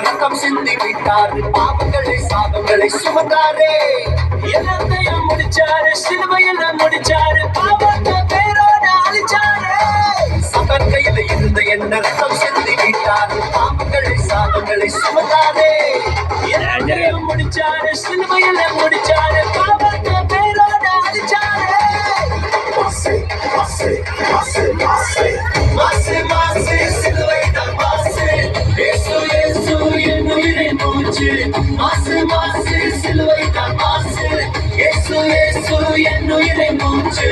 ரத்தம் சிந்தி விட்டாரு, பாவங்களை சாபங்களை சுமந்தாரே, எல்லாத்தையும் முடிச்சாரு, சிலுவையெல்லாம் முடிச்சாரு, பாவத்தை பேரோட அழிச்சாரு. சபர் கையில இருந்த என்ன ரத்தம் சிந்தி விட்டாரு, பாவங்களை சாபங்களை சுமந்தாரே, எல்லாத்தையும் முடிச்சாரு, சிலுவையெல்லாம் முடிச்சாரு, பாவத்தை பேரோட அழிச்சாரு. மாசே மாசே மாசே மாசே மாசே மாசே சிலுவை தான் மாசே, இயேசு இயேசு என் உயிரின் மூச்சு. மாசு மாசு சிலுவை தான் மாசு, இயேசு இயேசு என் உயிரின் மூச்சு.